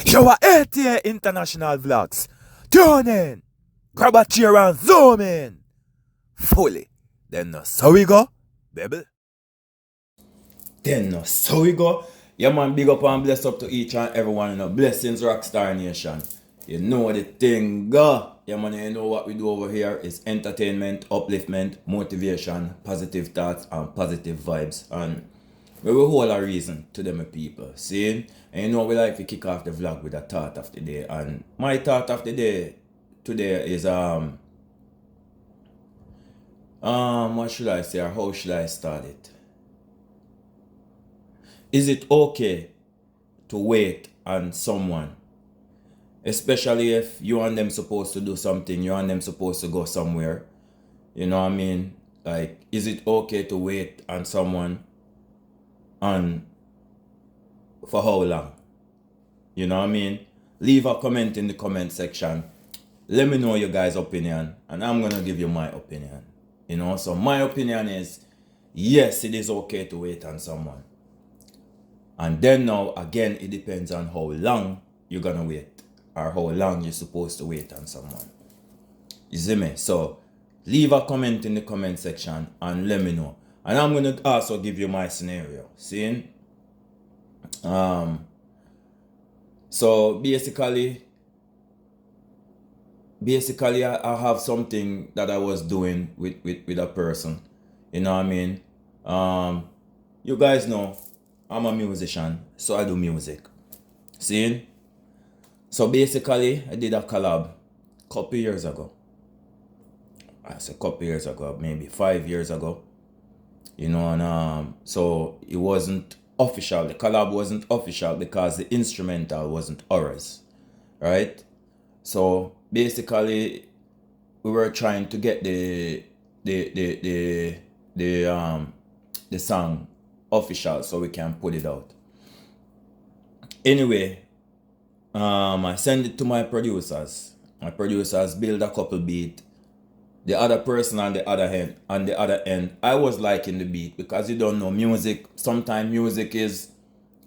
Yo, 80 international vlogs. Tune in. Grab a chair and zoom in. Fully. Then so we go, baby. Then so we go. Yeah man, big up and bless up to each and everyone in the blessings Rockstar Nation. You know the thing go. Yeah man, you know what we do over here is entertainment, upliftment, motivation, positive thoughts and positive vibes. And we will hold a reason to them people. See? And you know we like to kick off the vlog with a thought of the day. And my thought of the day today is what should I say or how should I start it? Is it okay to wait on someone? Especially if you and them supposed to do something, you and them supposed to go somewhere. You know what I mean? Like, is it okay to wait on someone and for how long? You know what I mean? Leave a comment in the comment section. Let me know your guys' opinion and I'm gonna give you my opinion. You know, so my opinion is yes, it is okay to wait on someone. And then now again it depends on how long you're gonna wait or how long you're supposed to wait on someone. You see me? So leave a comment in the comment section and let me know. And I'm gonna also give you my scenario. See? So basically I have something that I was doing with a person. You know what I mean? You guys know I'm a musician, so I do music. See? So basically I did a collab couple years ago. I said couple years ago, maybe 5 years ago. You know, and so it wasn't official. The collab wasn't official because the instrumental wasn't ours. Right? So basically we were trying to get the song official so we can put it out. Anyway, I send it to my producers. My producers build a couple beat. The other person on the other end, I was liking the beat because you don't know music. Sometimes music is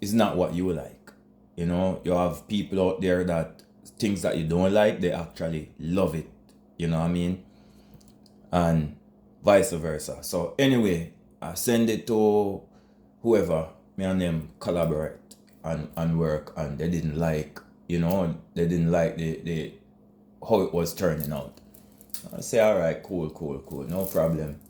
not what you like. You know, you have people out there that things that you don't like, they actually love it. You know what I mean? And vice versa. So anyway, I send it to whoever, me and them collaborate and work, and they didn't like, you know, they didn't like the how it was turning out. I say, alright, cool, no problem.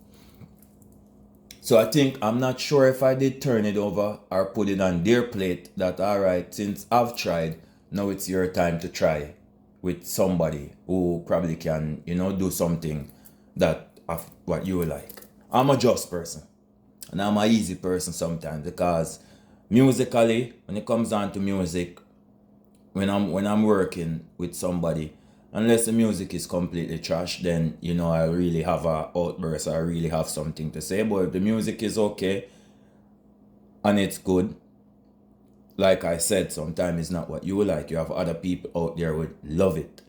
So I think, I'm not sure if I did turn it over or put it on their plate that, alright, since I've tried, now it's your time to try with somebody who probably can, you know, do something that of what you like. I'm a just person and I'm an easy person sometimes because musically, when it comes down to music, when I'm working with somebody, unless the music is completely trash, then you know I really have a outburst. I really have something to say. But if the music is okay and it's good, like I said, sometimes it's not what you like. You have other people out there who love it.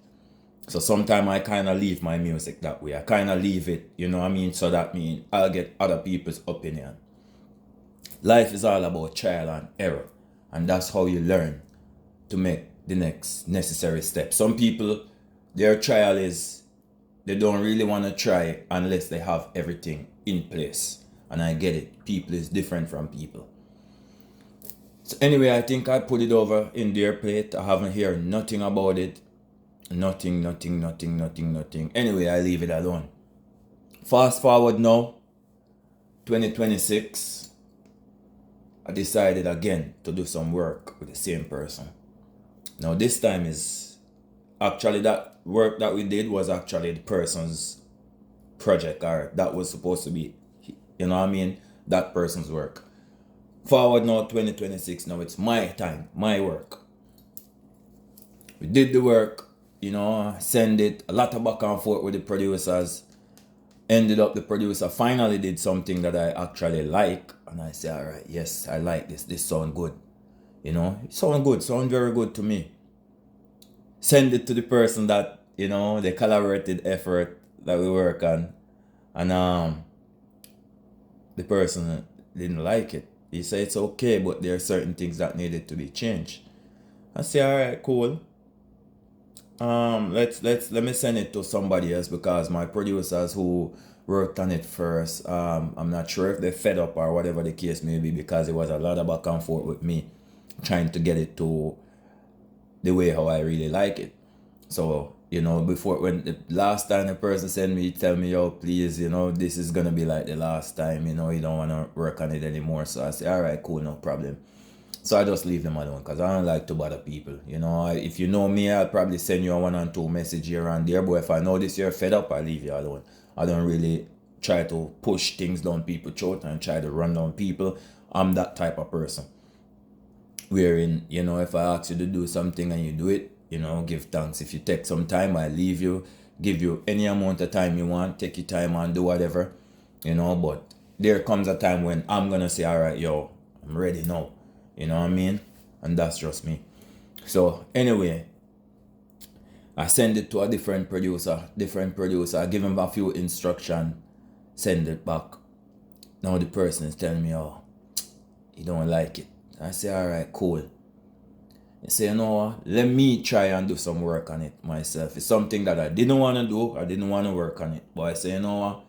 So sometimes I kind of leave my music that way. I kind of leave it, you know what I mean? So that means I'll get other people's opinion. Life is all about trial and error. And that's how you learn to make the next necessary step. Some people, their trial is they don't really want to try unless they have everything in place. And I get it. People is different from people. So anyway, I think I put it over in their plate. I haven't heard nothing about it. Nothing. Anyway, I leave it alone. Fast forward now, 2026. I decided again to do some work with the same person. Now this time is actually that work that we did was actually the person's project, or that was supposed to be, you know what I mean, that person's work. Forward now 2026, now it's my time, my work. We did the work, you know, send it, a lot of back and forth with the producers. Ended up the producer finally did something that I actually like, and I say, alright, yes, I like this sound good. You know, it sound good, sound very good to me. Send it to the person that, you know, the collaborated effort that we work on, and the person didn't like it. He said it's okay, but there are certain things that needed to be changed. I say, all right, cool. Let me send it to somebody else because my producers who worked on it first, I'm not sure if they fed up or whatever the case may be, because it was a lot of back and forth with me trying to get it to the way how I really like it. So, before, when the last time the person sent me, tell me, yo, please, this is gonna be like the last time, you don't wanna work on it anymore. So I say, all right, cool, no problem. So I just leave them alone because I don't like to bother people. If you know me, I'll probably send you a one and two message here and there. But if I know this, you're fed up, I leave you alone. I don't really try to push things down people's throat and try to run down people. I'm that type of person. Wherein, if I ask you to do something and you do it, give thanks. If you take some time, I leave you, give you any amount of time you want, take your time and do whatever, but there comes a time when I'm gonna say, all right, yo, I'm ready now. You know what I mean? And that's just me. So anyway, I send it to a different producer. I give him a few instructions, send it back. Now the person is telling me, oh, he don't like it. I say, all right, cool. He say, you know what? Let me try and do some work on it myself. It's something that I didn't want to do. I didn't want to work on it. But I say, you know what?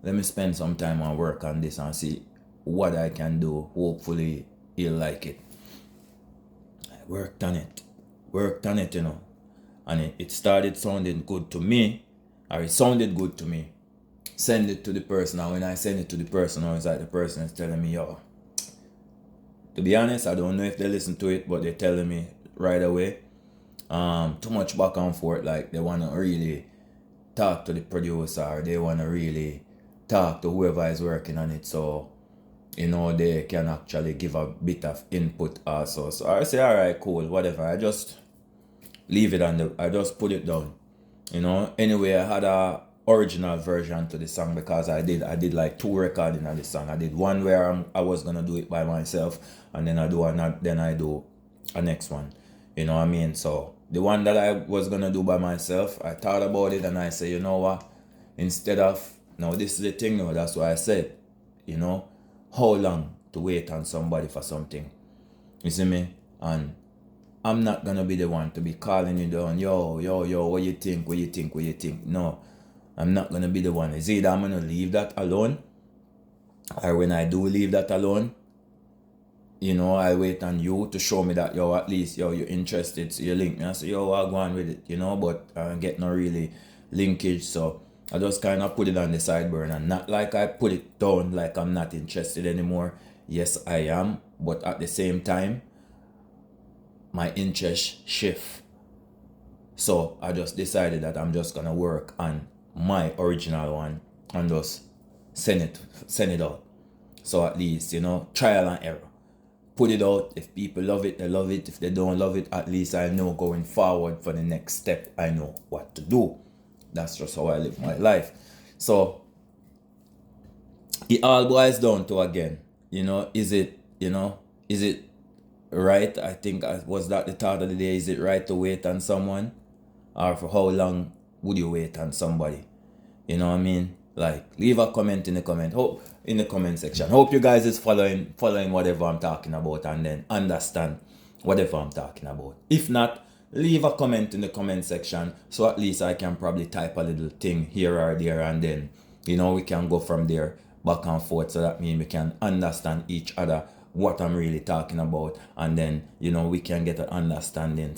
Let me spend some time and work on this and see what I can do. Hopefully he'll like it. I worked on it, and it started sounding good to me, or it sounded good to me. Send it to the person, and when I send it to the person, I was like, the person is telling me, yo, to be honest, I don't know if they listen to it, but they're telling me right away, too much back and forth, like they want to really talk to the producer, or they want to really talk to whoever is working on it, so they can actually give a bit of input also. So I say, all right, cool, whatever. I just leave it I just put it down. Anyway, I had a original version to the song because I did like two recording of the song. I did one where I was gonna do it by myself, and then I do a next one. You know what I mean? So the one that I was gonna do by myself, I thought about it and I say, you know what? Instead of, now this is the thing now, that's why I said, how long to wait on somebody for something. You see me? And I'm not gonna be the one to be calling you down, yo, what you think? No, I'm not gonna be the one. It's either I'm gonna leave that alone, or when I do leave that alone, I wait on you to show me that, yo, at least, yo, you're interested, so you link me. I say, yo, I'll go on with it, but I get no really linkage, so I just kind of put it on the side burner. Not like I put it down like I'm not interested anymore. Yes, I am, but at the same time, my interest shift. So I just decided that I'm just gonna work on my original one and just send it out. So at least, trial and error. Put it out. If people love it, they love it. If they don't love it, at least I know going forward for the next step, I know what to do. That's just how I live my life. So it all boils down to, again, is it right? I think, was that the thought of the day? Is it right to wait on someone? Or for how long would you wait on somebody? You know what I mean? Like, leave a comment in the comment section. Hope you guys is following whatever I'm talking about and then understand whatever I'm talking about. If not, leave a comment in the comment section, so at least I can probably type a little thing here or there, and then we can go from there back and forth, so that means we can understand each other what I'm really talking about, and then we can get an understanding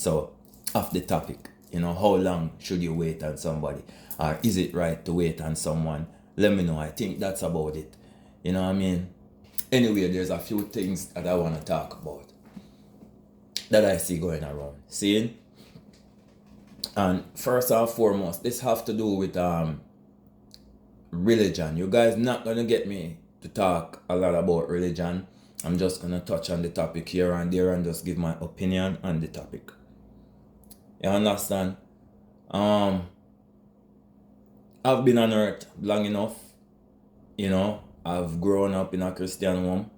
of the topic. How long should you wait on somebody, or is it right to wait on someone? Let me know. I think that's about it. You know what I mean? Anyway, there's a few things that I want to talk about that I see going around. Seeing? And first and foremost, this have to do with religion. You guys not gonna get me to talk a lot about religion. I'm just gonna touch on the topic here and there and just give my opinion on the topic. You understand? I've been on earth long enough. I've grown up in a Christian home.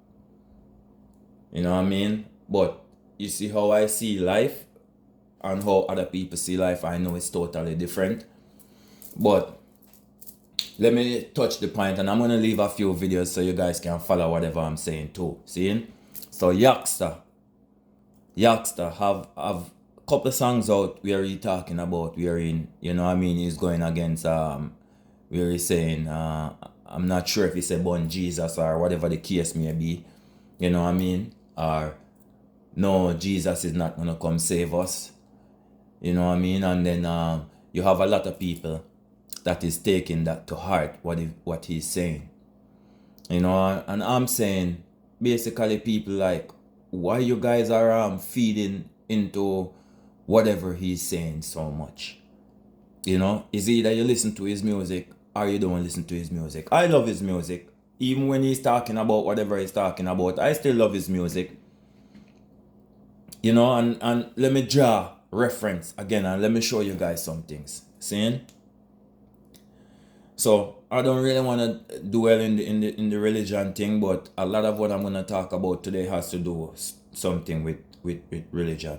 You know what I mean? But you see how I see life and how other people see life, I know it's totally different. But let me touch the point, and I'm going to leave a few videos so you guys can follow whatever I'm saying too. See? So Yaksta Yaksta have a couple songs out where he talking about wherein, you know what I mean, he's going against where he's saying I'm not sure if he said born Jesus or whatever the case may be, you know what I mean? Or no, Jesus is not gonna come save us. You know what I mean? And then you have a lot of people that is taking that to heart, what he's saying. You know, and I'm saying basically people like, why you guys are feeding into whatever he's saying so much. You know, is either you listen to his music or you don't listen to his music. I love his music. Even when he's talking about whatever he's talking about, I still love his music. You know, and let me draw reference again and let me show you guys some things. Seeing? So I don't really want to dwell in the religion thing, but a lot of what I'm gonna talk about today has to do something with religion.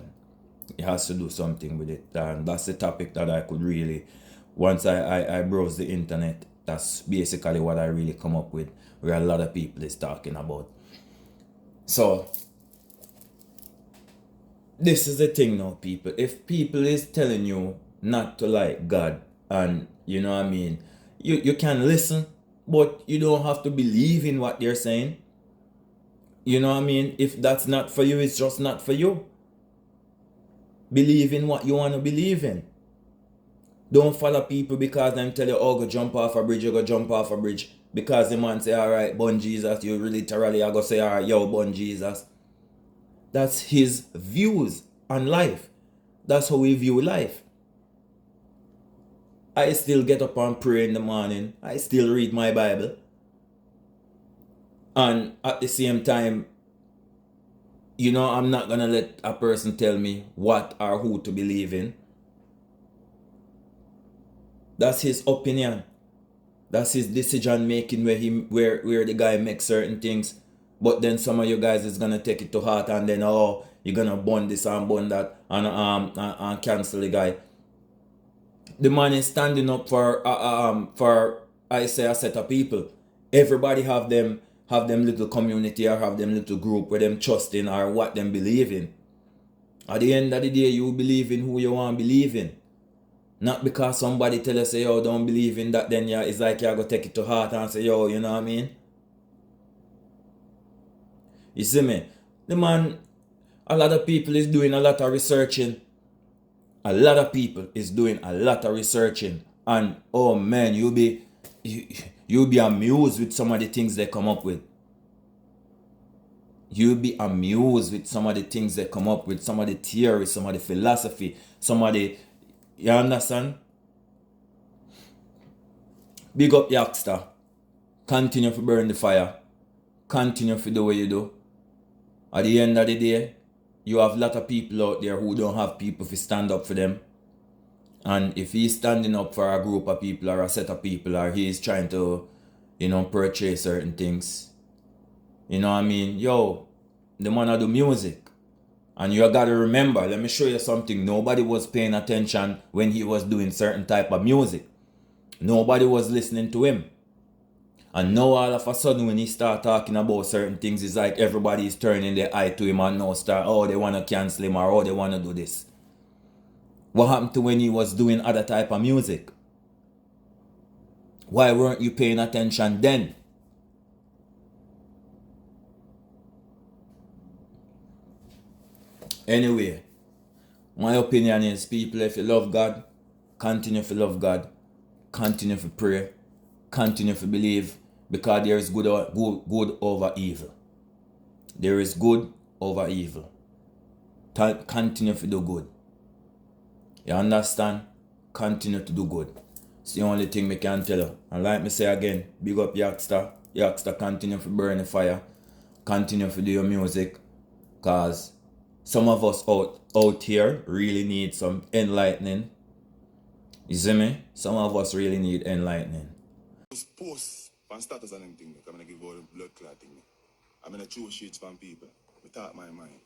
It has to do something with it, and that's the topic that I could really, once I browse the internet, that's basically what I really come up with, where a lot of people is talking about. So this is the thing now, people. If people is telling you not to like God, and you know what I mean, you can listen, but you don't have to believe in what they're saying. You know what I mean? If that's not for you, it's just not for you. Believe in what you want to believe in. Don't follow people because them tell you, oh, go jump off a bridge, you go jump off a bridge. Because the man say, alright, bun Jesus, you literally are going to say, alright, yo, bun Jesus. That's his views on life. That's how we view life. I still get up and pray in the morning. I still read my Bible. And at the same time, you know, I'm not going to let a person tell me what or who to believe in. That's his opinion. That's his decision making where the guy makes certain things. But then some of you guys is gonna take it to heart and then you're gonna bun this and bun that and cancel the guy. The man is standing up for I say a set of people. Everybody have them little community or have them little group where them trust in or what them believe in. At the end of the day, you believe in who you want to believe in. Not because somebody tell us, say, yo, don't believe in that, then it's like you're going to take it to heart and say, yo, you know what I mean? You see me? The man, a lot of people is doing a lot of researching. A lot of people is doing a lot of researching. And, oh man, you'll be amused with some of the things they come up with. You'll be amused with some of the things they come up with, some of the theories, some of the philosophy, some of the, you understand? Big up Yaksta. Continue to burn the fire. Continue to do what you do. At the end of the day, you have a lot of people out there who don't have people to stand up for them. And if he's standing up for a group of people or a set of people, or he's trying to, you know, purchase certain things, you know what I mean? Yo, the man do music. And you gotta remember, let me show you something. Nobody was paying attention when he was doing certain type of music. Nobody was listening to him. And now all of a sudden when he start talking about certain things, it's like everybody is turning their eye to him and now start, oh, they want to cancel him or oh, they want to do this. What happened to when he was doing other type of music? Why weren't you paying attention then? Anyway, my opinion is, people, if you love God, continue to love God, continue to pray, continue to believe, because there is good over evil. There is good over evil. Continue to do good. You understand? Continue to do good. It's the only thing me can tell you. And like me say again, big up Yaksta. Yaksta, continue to burn the fire. Continue to do your music. Because some of us out here really need some enlightening. You see me? Some of us really need enlightening. Post on status and everything. I'm gonna give all the blood clot thing. I'm gonna choose sheets from people. Without my mind.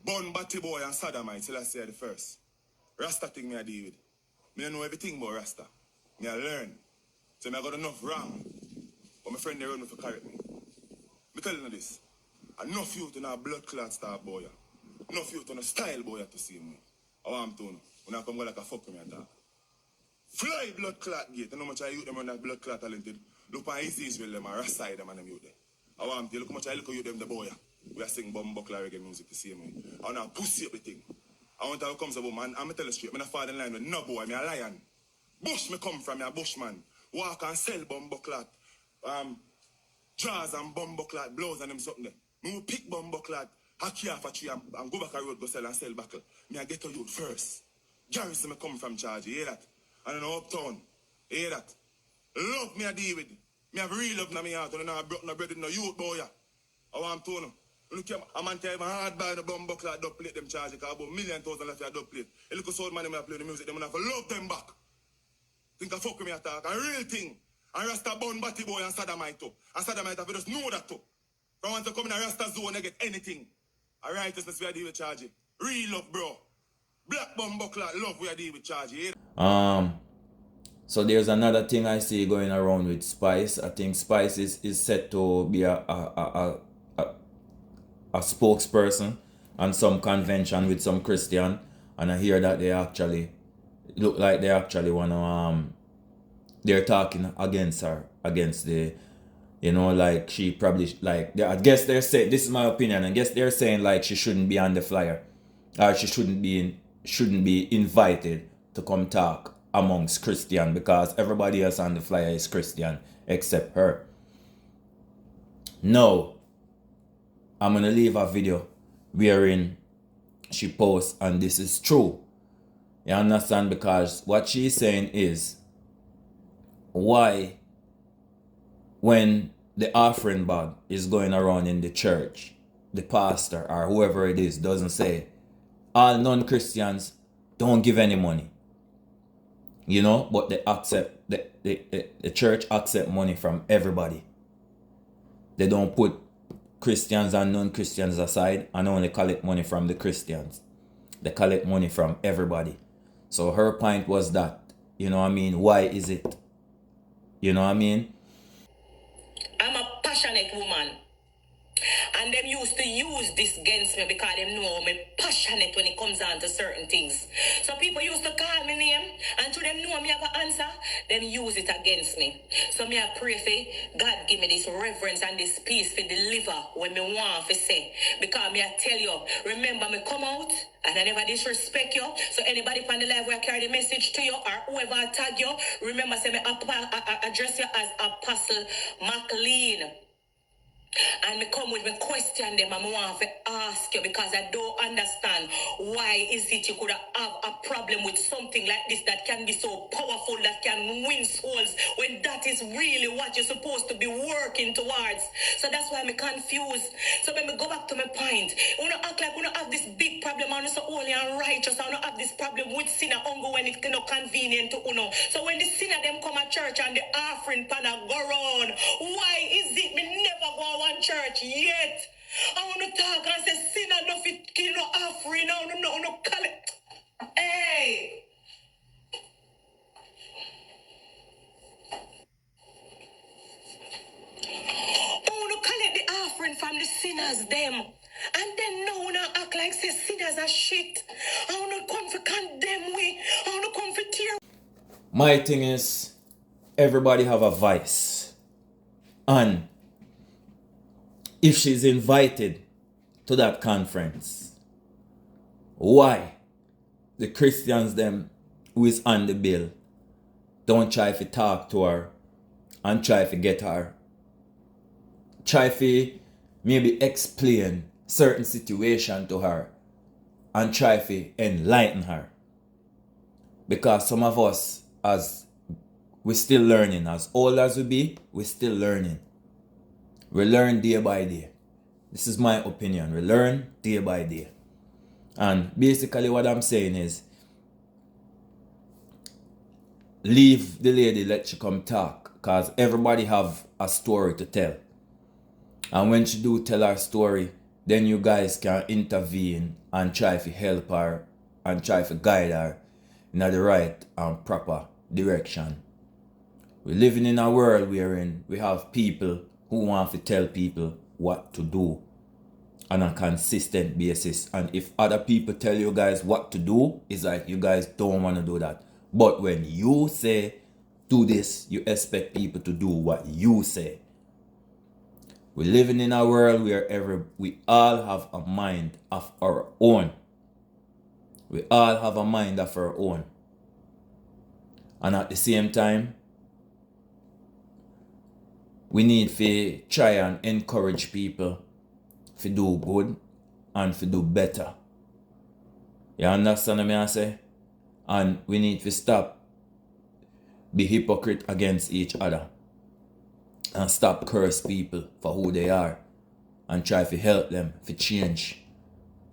Bun Batty Boy and Sodomite, till I say the first. Rasta thing me I deal with. Me I know everything about Rasta. Me I learn. So me I got enough wrong. But my friend they run me for correct me. Me telling you this. Enough youth in our blood clot star boy. No you to no style boy to see me. I want to know. When I come go like a fuck with me at all. Fly blood clot gate. I know much I youth them on that blood clot talented. Look on his Israel them and rest side them and them youth them. I want to look how much I look at you them the boy. We are sing bumbuckler reggae music the same way. I want to pussy up the thing. I want to come to man. I'm tell you straight. I'm not fall in line with no boy. I'm a lion. Bush me come from. I'm a bushman. Walk and sell bumbuckler. Jaws and bumbuckler blows and them something there. Me will pick bumbuckler, hack you off a tree and go back a road, go sell and sell buckle. Me I get to you first. Garrison me come from charge, you hear that? And in uptown, you hear that? Love me I deal with. Me have real love in my heart, and I have broke no bread with no youth boy. I want to know. Look here, a man tell me hard buy the bumbuckler dub plate them charge, because about $1,000,000 left for a dub plate. A little soul man when I play the music, them and I have to love them back. Think I fuck with me attack, a real thing. And Rasta bun batty boy and Saddamite too. And Saddamite have to just know that too. If I want to come in a Rasta zone and get anything. A righteousness we are dealing with charge. Real love, bro. Black bumbuckler love we are dealing with charge. So there's another thing I see going around with Spice. I think Spice is set to be a spokesperson on some convention with some Christian, and I hear that they actually look like they actually wanna they're talking against her, against the, like she probably, like, I guess they're saying, this is my opinion, I guess they're saying like she shouldn't be on the flyer, or she shouldn't be invited to come talk amongst Christian, because everybody else on the flyer is Christian except her. No, I'm gonna leave a video wherein she posts, and this is true. You understand? Because what she's saying is, why, when the offering bag is going around in the church, the pastor or whoever it is doesn't say, all non-Christians don't give any money, but they accept, the church accept money from everybody. They don't put Christians and non-Christians aside and only collect money from the Christians. They collect money from everybody. So her point was that, why is it? You know what I mean? I'm a passionate woman. And them used to use this against me because they know me passionate when it comes down to certain things. So people used to call me name, and to them know me have an answer, them use it against me. So me I pray for God give me this reverence and this peace for deliver when me want to say. Because me I tell you, remember me come out and I never disrespect you. So anybody on the live where I carry the message to you or whoever I tag you, remember say me address you as Apostle McLean. And me come with me question them and I want to ask you, because I don't understand why is it you could have a problem with something like this that can be so powerful, that can win souls, when that is really what you're supposed to be working towards. So that's why I'm confused. So when we go back to my point, we don't act like we don't have this big problem and so holy and righteous, and we don't have this problem with sinner only when it's not convenient to uno. So when the sinner them come at church and the offering pan go round, why is it me never go one church yet? I want to talk and say sinner no fit kill no offering, no call it. Hey, I want to collect the offering from the sinners them, and then no one act like say sinners are shit. I want to come for condemn we. I want to come for tear. My thing is, everybody have a vice, and if she's invited to that conference, why the Christians them who is on the bill don't try to talk to her and try to get her, try to maybe explain certain situation to her and try to enlighten her? Because some of us, as we're still learning, as old as we be, we're still learning. We learn day by day. This is my opinion. We learn day by day. And basically what I'm saying is, leave the lady, let she come talk. Because everybody have a story to tell. And when she do tell her story, then you guys can intervene and try to help her and try to guide her in the right and proper direction. We're living in a world wherein we have people who want to tell people what to do. on a consistent basis. And if other people tell you guys what to do, it's like you guys don't want to do that. But when you say do this, you expect people to do what you say. We're living in a world where we all have a mind of our own. We all have a mind of our own. And at the same time, we need to try and encourage people to do good and to do better. You understand what I say? And we need to stop be hypocrite against each other and stop curse people for who they are and try to help them to change.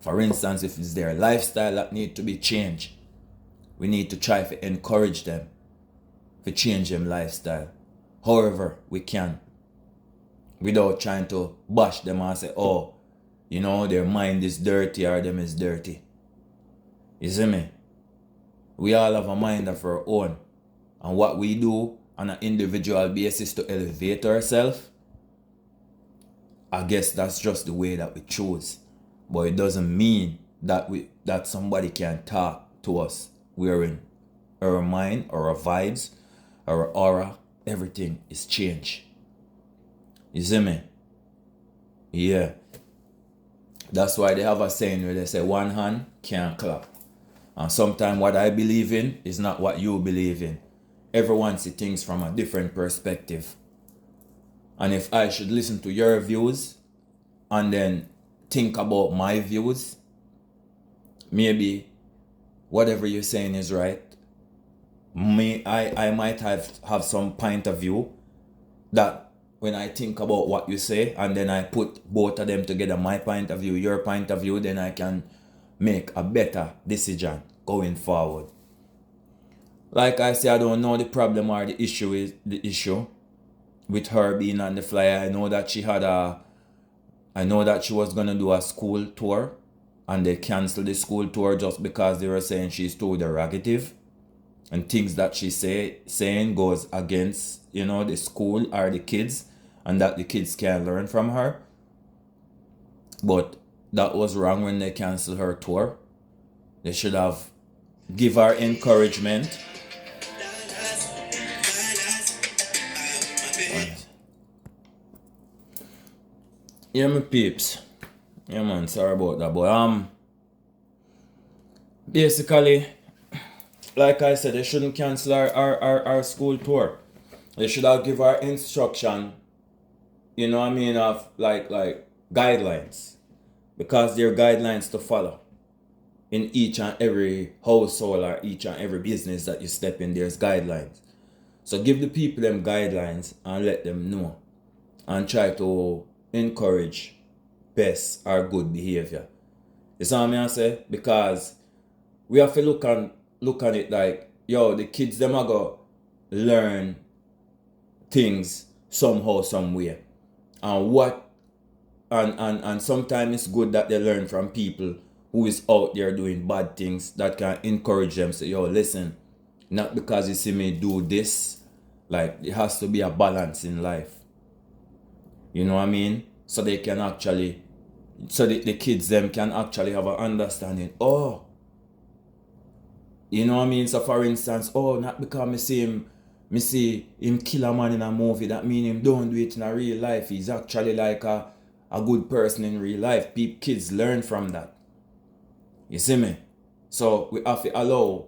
For instance, if it's their lifestyle that need to be changed, we need to try to encourage them to change them lifestyle however we can, without trying to bash them and say, oh, you know, their mind is dirty or them is dirty. You see me? We all have a mind of our own. And what we do on an individual basis to elevate ourselves, I guess that's just the way that we choose. But it doesn't mean that somebody can talk to us wherein our mind, our vibes, our aura, everything is changed. You see me? Yeah. That's why they have a saying where they say one hand can't clap. And sometimes what I believe in is not what you believe in. Everyone sees things from a different perspective. And if I should listen to your views and then think about my views, maybe whatever you're saying is right. I might have some point of view that when I think about what you say and then I put both of them together, my point of view, your point of view, then I can make a better decision going forward. Like I say, I don't know the problem or the issue with her being on the flyer. I know that she was gonna do a school tour and they canceled the school tour just because they were saying she's too derogative and things that she's saying goes against, you know, the school or the kids, and that the kids can learn from her. But that was wrong when they canceled her tour. They should have give her encouragement. Yeah, my peeps. Yeah, man, sorry about that. But basically, like I said, they shouldn't cancel our school tour. They should have give our instruction, you know what I mean, of like guidelines. Because there are guidelines to follow. In each and every household or each and every business that you step in, there's guidelines. So give the people them guidelines and let them know. And try to encourage best or good behavior. You see what I say? Because we have to look on it like, yo, the kids them are gonna learn things somehow, somewhere. And sometimes it's good that they learn from people who is out there doing bad things that can encourage them. Say, yo, listen, not because you see me do this, like it has to be a balance in life. You know what I mean? So they can actually, the kids them can actually have an understanding. Oh, you know what I mean? So for instance, oh, not because me see him kill a man in a movie, that mean him don't do it in a real life. He's actually like a good person in real life. Kids learn from that. You see me? So we have to allow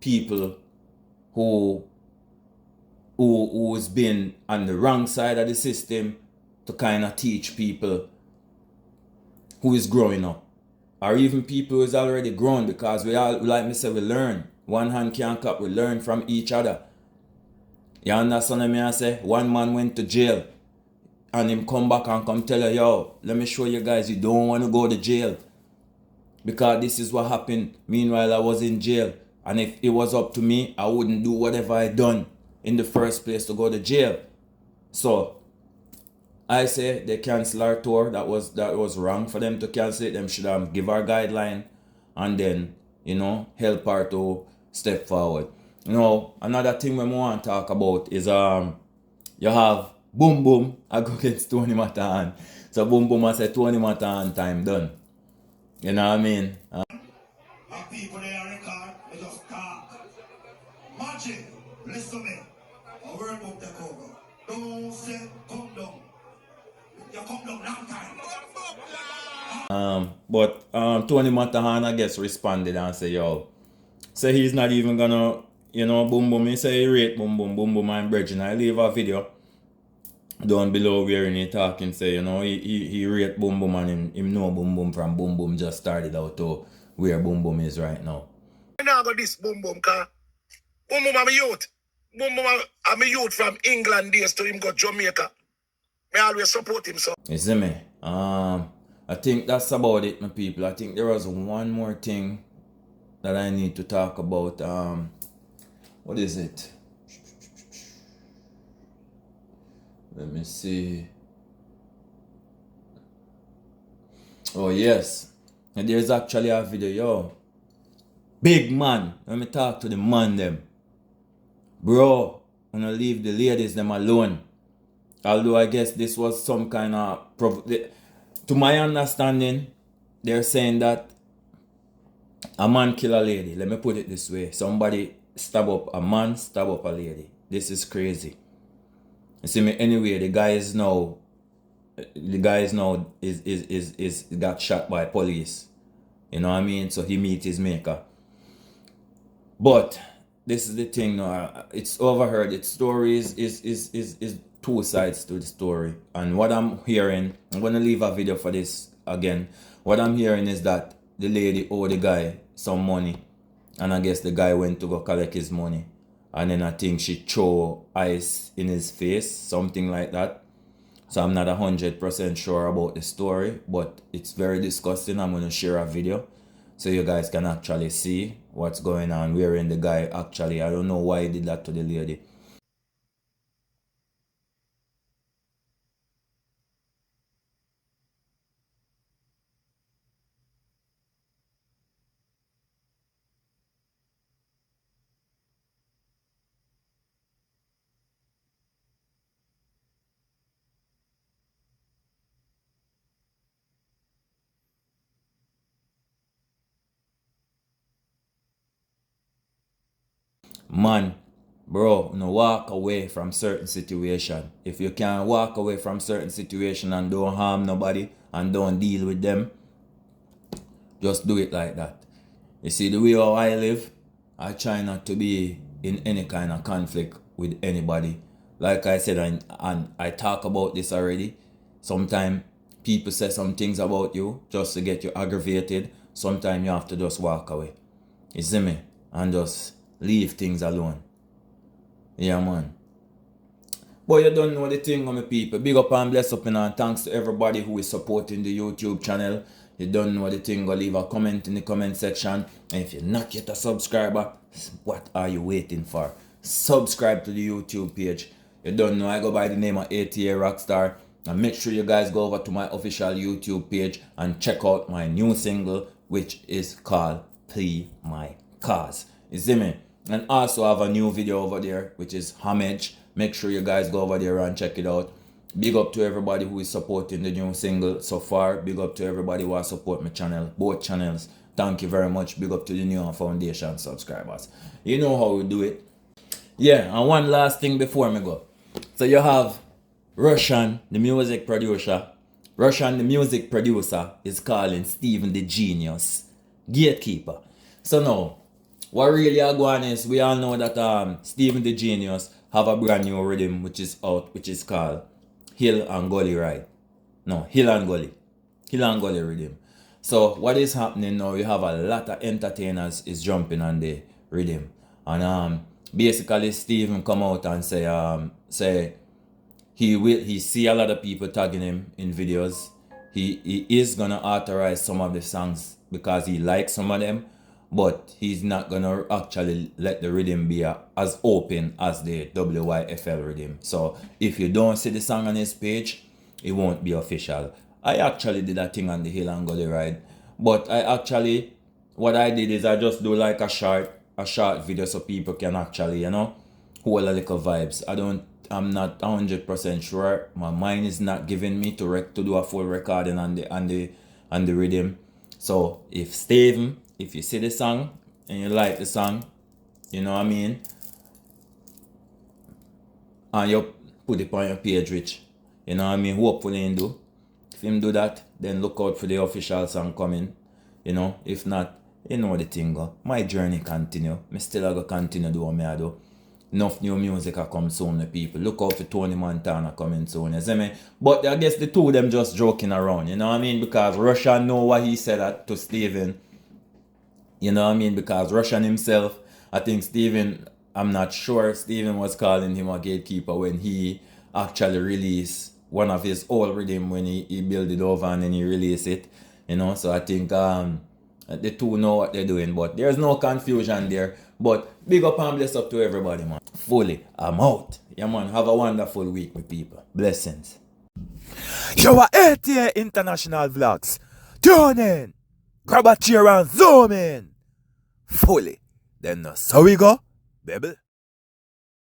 people who's been on the wrong side of the system to kind of teach people who is growing up. Or even people who is already grown, because we all, like me say, we learn. One hand can't clap, we learn from each other. You understand what I say? One man went to jail and him come back and come tell her, yo, let me show you guys, you don't want to go to jail. Because this is what happened. Meanwhile, I was in jail. And if it was up to me, I wouldn't do whatever I done in the first place to go to jail. So I say they cancel our tour. That was wrong for them to cancel it. Them should have give our guideline and then, you know, help her to step forward. You know, another thing we want to talk about is you have Boom Boom, I go against Tony Matterhorn. So boom boom I say Tony Matterhorn time done. You know what I mean? And people they are record, they just talk. Magic, listen to me. A word up the cover. Don't say come down. You come down long time. But Tony Matterhorn I guess responded and say yo. Say he's not even gonna, boom boom. He say he rate boom boom and bridging. I leave a video down below where he talking say, he rate boom boom and him know boom boom from boom boom just started out to where boom boom is right now. I now got this boom boom car. Boom boom I'm a youth. Boom boom I'm a youth from England days to him go Jamaica. I always support him so. You see me? I think that's about it, my people. I think there was one more thing that I need to talk about. What is it? Let me see. Oh yes, and there's actually a video, yo. Big man, let me talk to the man them. Bro, I'm gonna leave the ladies them alone. Although I guess this was some kind of to my understanding, they're saying that a man kill a lady. Let me put it this way. Somebody stab up a man, stab up a lady. This is crazy. You see me anyway, the guy is now is got shot by police. You know what I mean? So he meet his maker. But this is the thing now, it's overheard. Its story is two sides to the story. And what I'm hearing, I'm gonna leave a video for this again. What I'm hearing is that the lady owed the guy some money. And I guess the guy went to go collect his money. And then I think she threw ice in his face, something like that. So I'm not 100% sure about the story, but it's very disgusting. I'm going to share a video so you guys can actually see what's going on, wherein the guy actually, I don't know why he did that to the lady. Man, bro, no walk away from certain situation. If you can walk away from certain situation and don't harm nobody and don't deal with them, just do it like that. You see, the way how I live, I try not to be in any kind of conflict with anybody. Like I said, and I talk about this already. Sometimes people say some things about you just to get you aggravated. Sometimes you have to just walk away. You see me? And just leave things alone. Yeah, man. But you don't know the thing on my people. Big up and bless up and thanks to everybody who is supporting the YouTube channel. You don't know the thing, go leave a comment in the comment section. And if you're not yet a subscriber, what are you waiting for? Subscribe to the YouTube page. You don't know, I go by the name of ATA Rockstar. And make sure you guys go over to my official YouTube page and check out my new single, which is called Play My Cause. You see me? And also have a new video over there, which is Homage. Make sure you guys go over there and check it out. Big up to everybody who is supporting the new single so far. Big up to everybody who has support my channel, both channels. Thank you very much. Big up to the new foundation subscribers. You know how we do it. Yeah, and one last thing before me go. So you have Russian, the music producer. Russian, the music producer, is calling Steven the Genius gatekeeper. So now, what really are going is, we all know that Steven the Genius have a brand new rhythm which is out, which is called Hill and Gully Ride. No, Hill and Gully. Hill and Gully rhythm. So what is happening now, you have a lot of entertainers is jumping on the rhythm. And basically Steven come out and say he see a lot of people tagging him in videos. He is gonna authorize some of the songs because he likes some of them, but he's not gonna actually let the rhythm be as open as the WYFL rhythm. So if you don't see the song on his page, it won't be official. I actually did a thing on the Hill and Gully Ride, but what I did is I just do like a short video so people can actually, hold a little vibes. I don't I'm not 100% sure. My mind is not giving me to do a full recording on the rhythm. So if Steven, if you see the song and you like the song, you know what I mean, and you put it on your page, Rich, you know what I mean, hopefully him do. If him do that, then look out for the official song coming. You know, if not, you know the thing go. My journey continue. Me still a go continue do what me I do. Enough new music a come soon, the people. Look out for Tony Montana coming soon, you see me? But I guess the two of them just joking around, you know what I mean? Because Russian know what he said to Steven. You know what I mean? Because Russian himself, I think Steven, I'm not sure Steven was calling him a gatekeeper when he actually released one of his old rhythm when he built it over and then he released it. You know, so I think the two know what they're doing, but there's no confusion there. But big up and bless up to everybody, man. Fully, I'm out. Yeah, man, have a wonderful week, my people. Blessings. Yo, ATA International Vlogs. Tune in. Grab a chair and zoom in. Fully. Then so we go, baby.